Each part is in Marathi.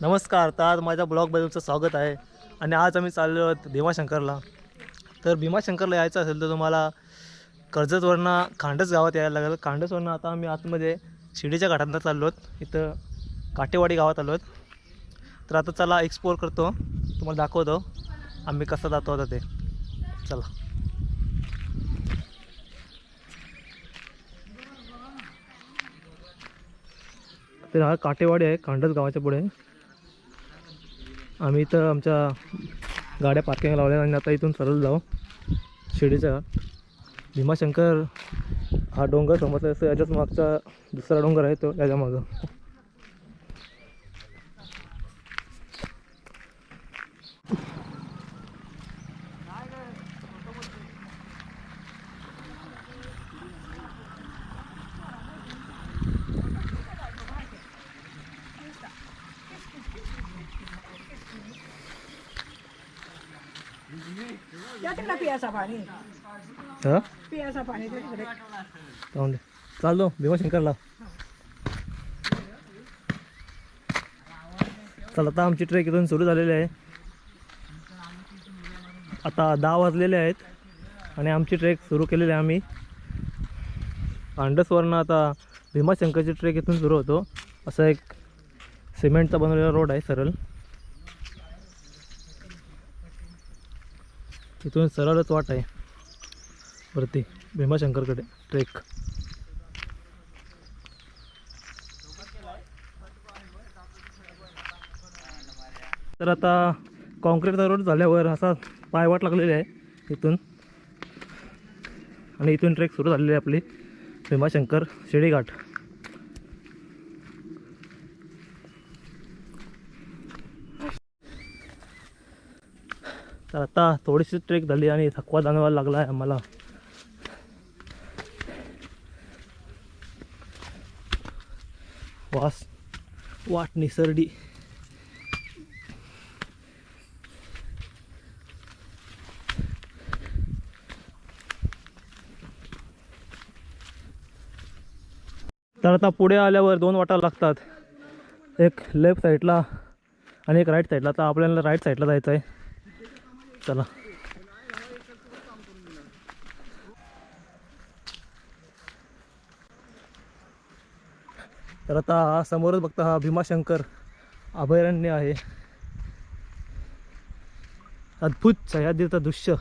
नमस्कार. तर आज माझ्या ब्लॉगमध्ये तुमचं स्वागत आहे. आणि आज आम्ही चाललो आहोत भीमाशंकरला. तर भीमाशंकरला यायचं असेल तर तुम्हाला कर्जतवरनं खांडस गावात यायला लागेल. खांडसवरनं आता आम्ही आतमध्ये शिर्डीच्या घाटांना चाललो आहोत. इथं काटेवाडी गावात आलो आहोत. तर आता चला एक्सप्लोर करतो, तुम्हाला दाखवतो आम्ही कसं जातो आता ते. चला. तर हा काटेवाडी आहे, खांडस गावाच्या पुढे. आम्ही इथं आमच्या गाड्या पार्किंग लावल्या आणि आता इथून सरळ जाऊ शिर्डीच्या. भीमाशंकर हा डोंगर समजला असं, याच्याच मागचा दुसरा डोंगर आहे तो याच्या मागं. हां चाललो भीमाशंकरला. चला आता आमची ट्रेक इथून सुरू झालेली आहे. आता 10 वाजलेले आहेत आणि आमची ट्रेक सुरू केलेली आहे आम्ही. खांडसवरनं आता भीमाशंकरची ट्रेक इथून सुरू होतो. असा एक सिमेंटचा बनवलेला रोड आहे सरळ. इथून सरळच वाट आहे वरती भीमाशंकरकडे ट्रेक. तर आता कॉन्क्रीटचा रोड झाल्यावर असा पायवाट लागलेली आहे इथून, आणि इथून ट्रेक सुरू झालेली आहे आपली भीमाशंकर शिर्डी घाट. तर आता थोडीशी ट्रेक झाली आणि थकवा जाणवायला लागला आहे आम्हाला. वाट निसरडी. तर आता पुढे आल्यावर 2 वाटा लागतात, एक लेफ्ट साईडला आणि एक राईट साईडला. आता आपल्याला राईट साईडला जायचं आहे. चला. तर आता समोरच बघता हा भीमाशंकर अभयारण्य आहे. अद्भुत सह्याद्रीचं दृश्य.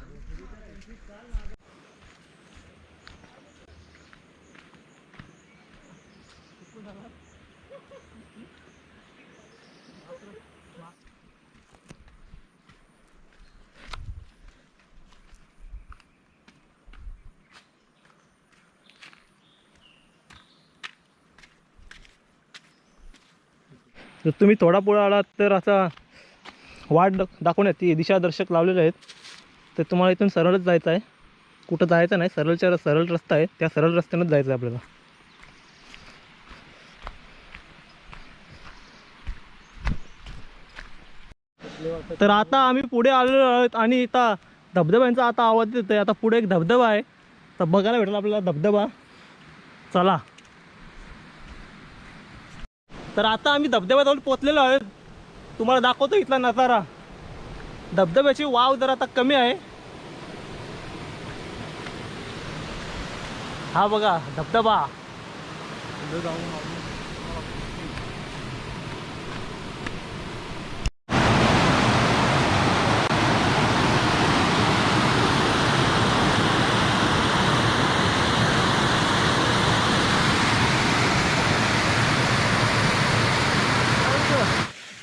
जर तुम्ही थोडा पुढे आलात तर असा वाट दाखवण्यात ती दिशादर्शक लावलेले आहेत. तर तुम्हाला इथून सरळच जायचं आहे, कुठं जायचं नाही. सरळ रस्ता आहे, त्या सरळ रस्त्यानंच जायचं आहे आपल्याला. तर आता आम्ही पुढे आलेलो आहोत आणि इथं धबधब्यांचा आता आवाज येतो आहे. आता पुढे एक धबधबा आहे, तर बघायला भेटला आपल्याला धबधबा. चला. तर आता आम्ही धबधब्याजवळ पोचलेलो आहोत. तुम्हाला दाखवतो इथला नजारा. धबधब्याची वाव जर आता कमी आहे. हा बघा धबधबा.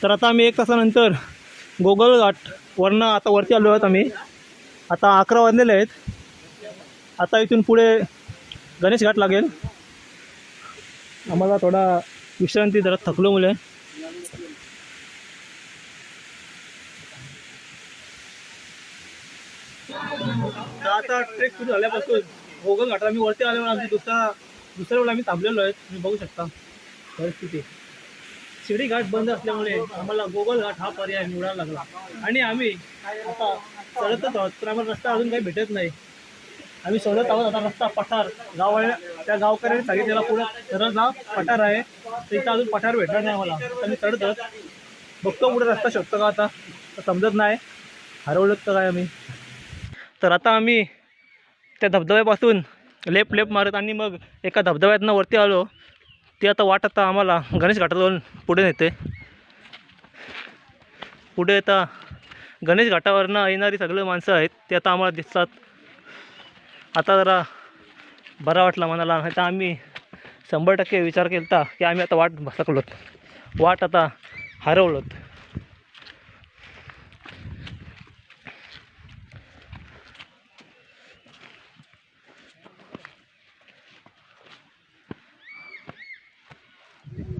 तर आता आम्ही 1 तासानंतर गोगलघाट वरनं आता वरती आलो आहोत आम्ही. आता 11 वाजलेले आहेत. आता इथून पुढे गणेश घाट लागेल आम्हाला. थोडा विश्रांती, जरा थकलो मुले. आता ट्रेक सुरू झाल्यापासून गोगलघाटाला आम्ही वरती आल्यावर आमची दुसऱ्या वेळेला आम्ही थांबलेलो आहेत. तुम्ही बघू शकता परिस्थिती. शिर्डी घाट बंद असल्यामुळे आम्हाला गोगलघाट हा पर्याय निवडायला लागला. आणि आम्ही आता चढतच आहोत, पण आम्हाला रस्ता अजून काही भेटत नाही. आम्ही शोधत आहोत आता रस्ता. पठार गाव आहे, त्या गावकऱ्यांनी सांगितलेला पुढे सरळ गाव पठार आहे, तर इथं अजून पठार भेटणार नाही आम्हाला. तर मी चढत आहोत. बघतो पुढे रस्ता शोधतो का आता, तर समजत नाही हरवलं तर काय आम्ही. तर आता आम्ही त्या धबधब्यापासून लेप मारत आणि मग एका धबधब्यातनं वरती आलो. ती आता वाट आता आम्हाला गणेश घाटाजवळ पुढे नेते. पुढे आता गणेश घाटावरनं येणारी सगळे माणसं आहेत ते आता आम्हाला दिसतात. आता जरा बरा वाटला मनाला. आता आम्ही 100% विचार केला की आम्ही आता वाट भटकलोत, वाट आता हरवलोत.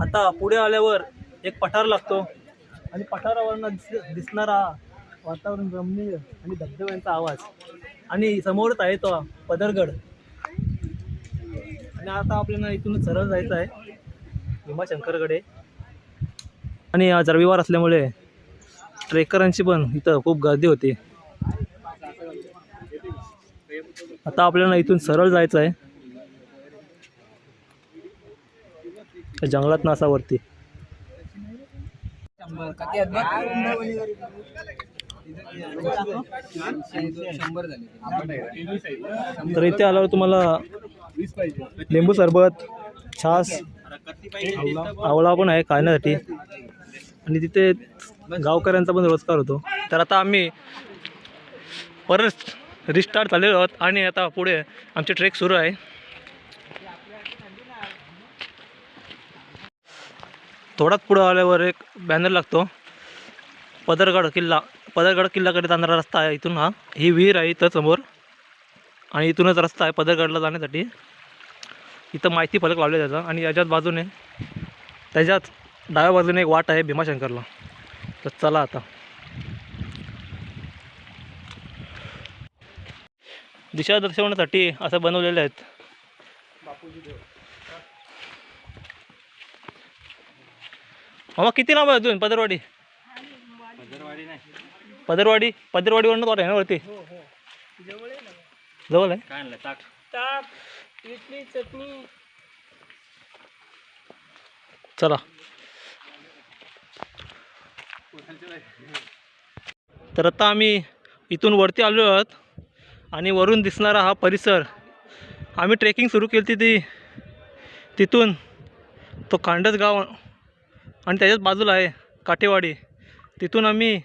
आता पुढे आल्यावर एक पठार लागतो आणि पठारावरनं दिसणारा वातावरण रमणीय आणि धबधब्यांचा आवाज, आणि समोरच आहे तो पदरगड. आणि आता आपल्याला इथून सरळ जायचं आहे भीमाशंकरकडे. आणि आज रविवार असल्यामुळे ट्रेकरांची पण इथं खूप गर्दी होती. आता आपल्याला इथून सरळ जायचं आहे जंगलात नासावरती. तर इथे आल्यावर तुम्हाला लिंबू सरबत, छास, आवळा पण आहे खाण्यासाठी, आणि तिथे गावकऱ्यांचा पण रोजगार होतो. तर आता आम्ही परत रिस्टार्ट झालेलो आहोत आणि आता पुढे आमची ट्रेक सुरू आहे. थोडाच पुढं आल्यावर एक बॅनर लागतो, पदरगड किल्ल्याकडे जाणारा रस्ता आहे. इथून ही विहीर आहे इथं समोर, आणि इथूनच रस्ता आहे पदरगडला जाण्यासाठी. इथं माहिती फलक लावले जातं आणि याच्याच बाजूने, त्याच्याच डाव्या बाजूने एक वाट आहे भीमाशंकरला. तर चला आता. दिशा दर्शवण्यासाठी असं बनवलेले आहेत. मामा किती लांब आहे अजून पदरवाडी? पदरवाडीवरनं आहे ना वरती? जवळ आहे. चला. तर आता आम्ही इथून वरती आलो आहोत आणि वरून दिसणारा हा परिसर, आम्ही ट्रेकिंग सुरू केली ती तिथून तो खांडस गाव आणि त्याच्याच बाजूला आहे काठेवाडी. तिथून आम्ही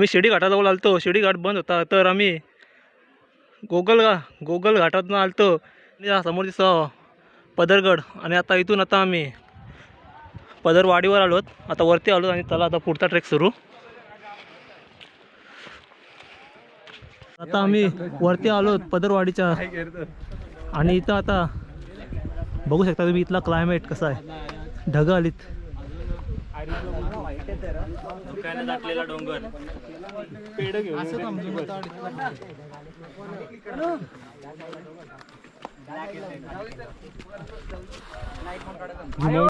शिर्डी घाटाजवळ आलतो. शिर्डी घाट बंद होता तर आम्ही गोगल घाटातून आलतो. समोर दिसतो पदरगड, आणि आता इथून आता आम्ही पदरवाडीवर आलोत. आता वरती आलो आणि चला आता पुढचा ट्रेक सुरू. आता आम्ही वरती आलोत पदरवाडीच्या, आणि इथं आता बघू शकता तुम्ही इथला क्लायमेट कसा आहे. ढग आलीत. डोंगर हॅलो.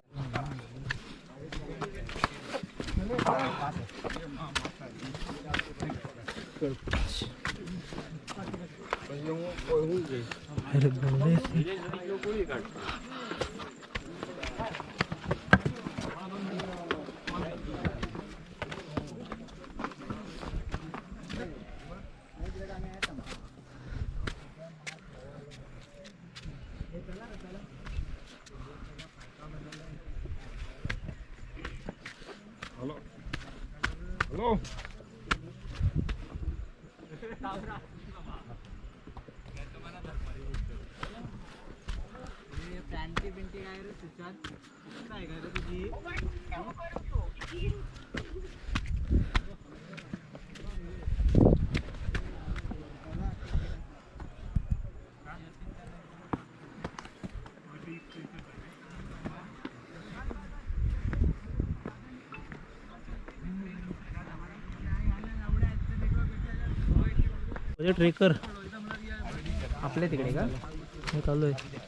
ट्रेकर आपल्या तिकडे का चालू आहे.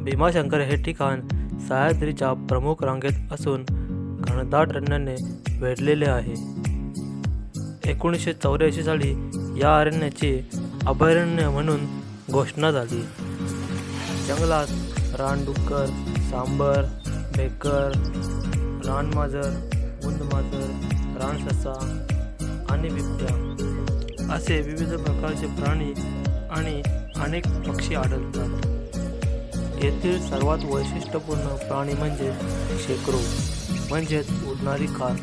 भीमाशंकर हे ठिकाण सह्याद्रीच्या प्रमुख रांगेत असून घनदाट अरण्याने वेढलेले आहे. 1984 साली या अरण्याची अभयारण्य म्हणून घोषणा झाली. जंगलात रानडुक्कर, सांबर, बेकर, रानमांजर, मुंदमांजर, रानससा आणि बिबट्या असे विविध प्रकारचे प्राणी आणि अनेक पक्षी आढळतात. येथील सर्वात वैशिष्ट्यपूर्ण प्राणी म्हणजे शेकरू म्हणजेच उडणारी कार.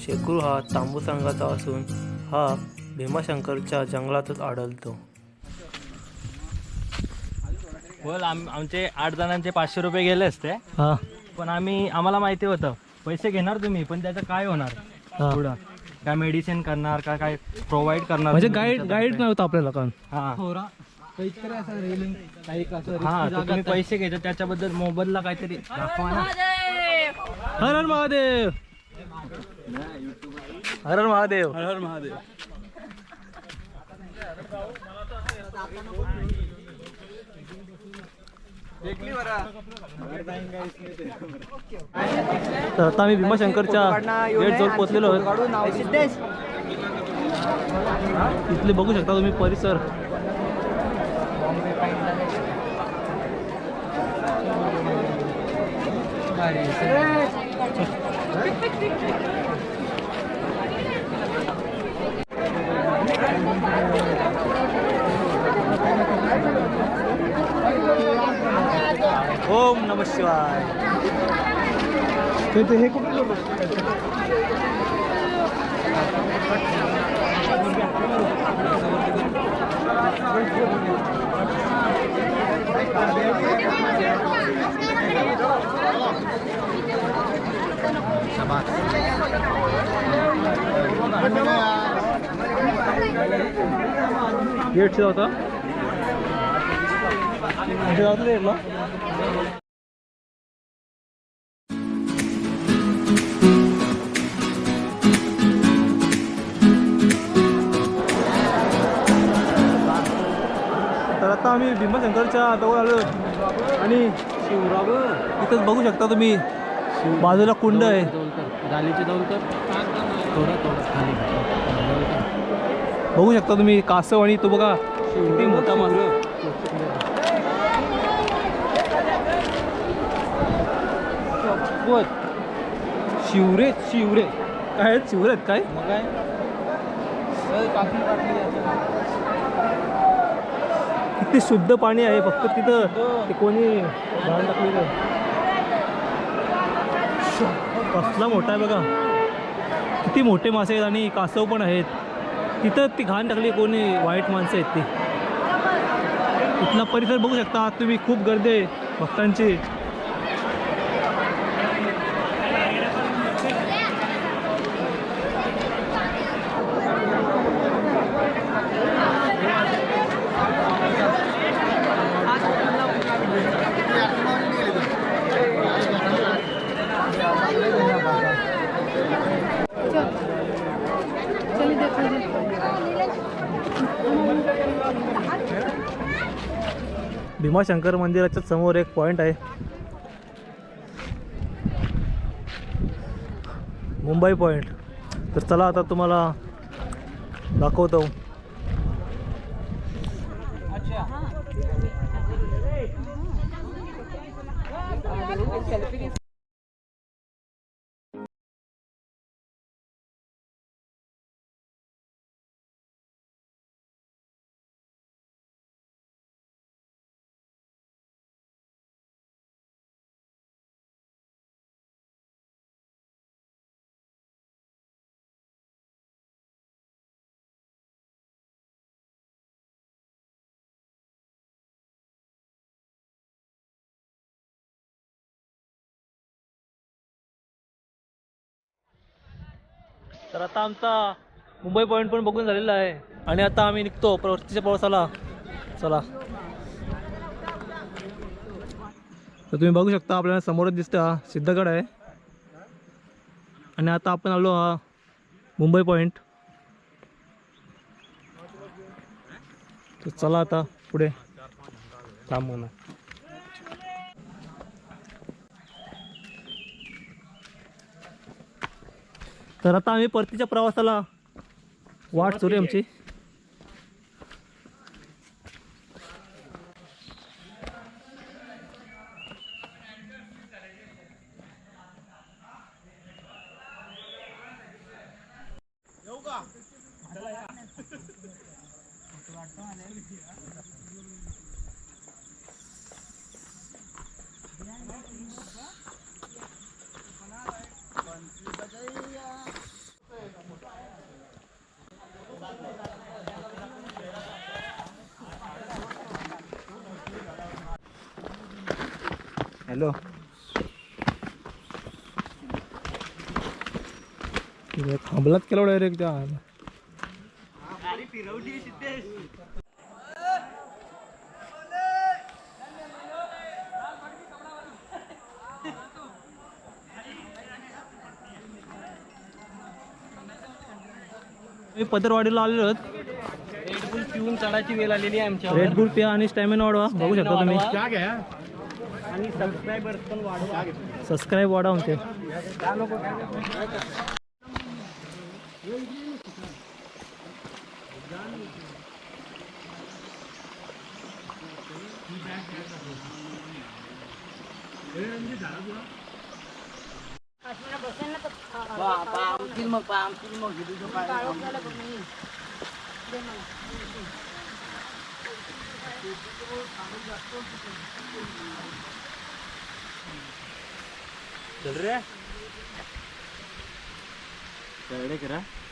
शेकरू हा तांबूस रंगाचा असून हा भीमाशंकरच्या जंगलातच आढळतो. बोल आमचे 8 जणांचे 500 रुपये गेले असते. हा पण आम्हाला माहिती होतं पैसे घेणार तुम्ही, पण त्याचं काय होणार हा. पुढं काय मेडिसिन करणार का काय प्रोव्हाइड करणार म्हणजे तुम्ही गाईड त्याच्यात? नव्हतं आपल्याला कारण. हा हा तर तुम्ही पैसे घ्यायचे त्याच्याबद्दल मोबदला काहीतरी दाखवा ना. हर हर महादेव, हर हर महादेव. हर महादेव. तर आता आम्ही भीमाशंकरच्या गेट जवळ पोहोचलेलो आहोत. इथले बघू शकता तुम्ही परिसर. ओम नमः शिवाय. हे कुठे गेट होता ना. तर आता आम्ही भीमाशंकरच्या जवळ आलो आणि इथंच बघू शकता तुम्ही बाजूला कुंड आहे. बघू शकता तुम्ही कासव आणि तो बघा किती मोठा मासा. शिवरे शिवरे काय आहेत? शिवरे आहेत काय? किती शुद्ध पाणी आहे. फक्त तिथं ते कोणी घाण टाकलेलं. कसला मोठा आहे बघा. किती मोठे मासे आहेत आणि कासव पण आहेत. तिथं ती घाण टाकली कोणी वाईट माणसं आहेत ती. इथला परिसर बघू शकता तुम्ही. खूप गर्दी आहे भक्तांची. भीमाशंकर मंदिराच्या समोर एक पॉइंट आहे, मुंबई पॉइंट. तर चला आता तुम्हाला दाखवतो. तर आता आमचा मुंबई पॉईंट पण बघून झालेला आहे आणि आता आम्ही निघतो परतीच्या प्रवासाला. चला. तर तुम्ही बघू शकता आपल्याला समोरच दिसतं हा सिद्धगड आहे आणि आता आपण आलो हा मुंबई पॉईंट. तर चला आता पुढे. थांब म्हणा. तर आता आम्ही परतीच्या प्रवासाला वाट सुरू आहे आमची. हॅलो, थांबलात केला डायरेक्ट त्या. मी पदरवाडीला आलेलो आहोत. रेडबुल पिऊन चढायची वेळ आलेली आहे आमच्यावर. रेडबुल प्या आणि स्टॅमिना वाढवा. बघू शकता तुम्ही. आणि सबस्क्रायबर्स पण वाढवा. सबस्क्राईब वाढवा आमचे.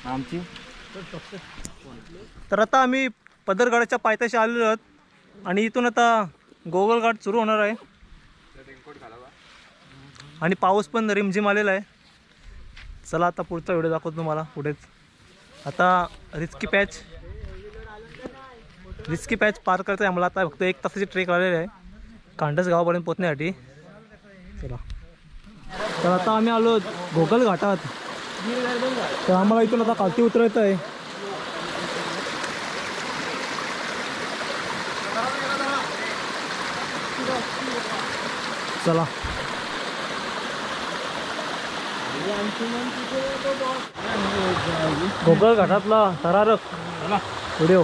आमची तर आता आम्ही पदरगडाच्या पायथ्याशी आलेलो आहोत आणि इथून आता गोगलघाट सुरू होणार आहे. आणि पाऊस पण रिमझिम आलेला आहे. चला आता पुढचा व्हिडिओ दाखवतो तुम्हाला पुढेच. आता रिस्की पॅच पार करायचं आहे आम्हाला. आता फक्त 1 तासाची ट्रेक आलेली आहे कांडस गावापर्यंत पोहोचण्यासाठी. चला, तर आता आम्ही आलो गोगल घाटात. तर आम्हाला इथून आता खालती उतरायचं आहे. चला, गोगल घाटातला थरारक व्हिडिओ.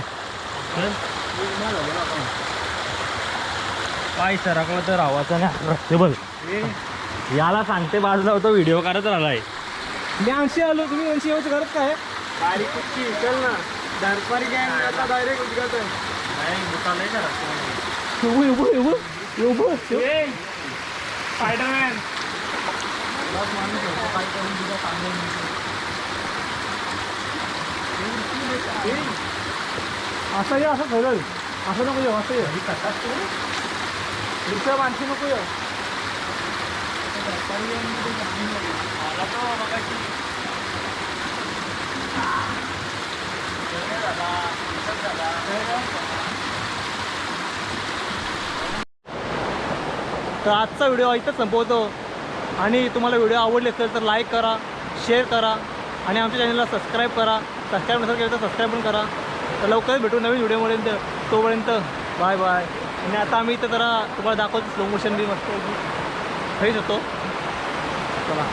पाय सरकला तर आवाजा नाही बघ. याला सांगते बाजूला होतो व्हिडिओ करत राहिलाय. मी 80 आलो, तुम्ही 80 यायची गरज काय? चल ना दरपारी काय डायरेक्ट उद्घाटन स्पायडरमॅन. असं ये, असं ठरल, असं नको येऊ, असं ये. दुसऱ्या माणशी नको येऊ. तर आजचा व्हिडिओ इथं संपवतो. आणि तुम्हाला व्हिडिओ आवडले असेल तर लाईक करा, शेअर करा आणि आमच्या चॅनलला सबस्क्राईब करा. सबस्क्राईब नसेल केलं तर सबस्क्राईब पण करा. तर लवकरच भेटू नवीन व्हिडिओमध्ये. तोपर्यंत बाय बाय. आणि आता आम्ही इथं जरा तुम्हाला दाखवतो स्लो मोशन बी मस्त फ्रेश होतो. चला.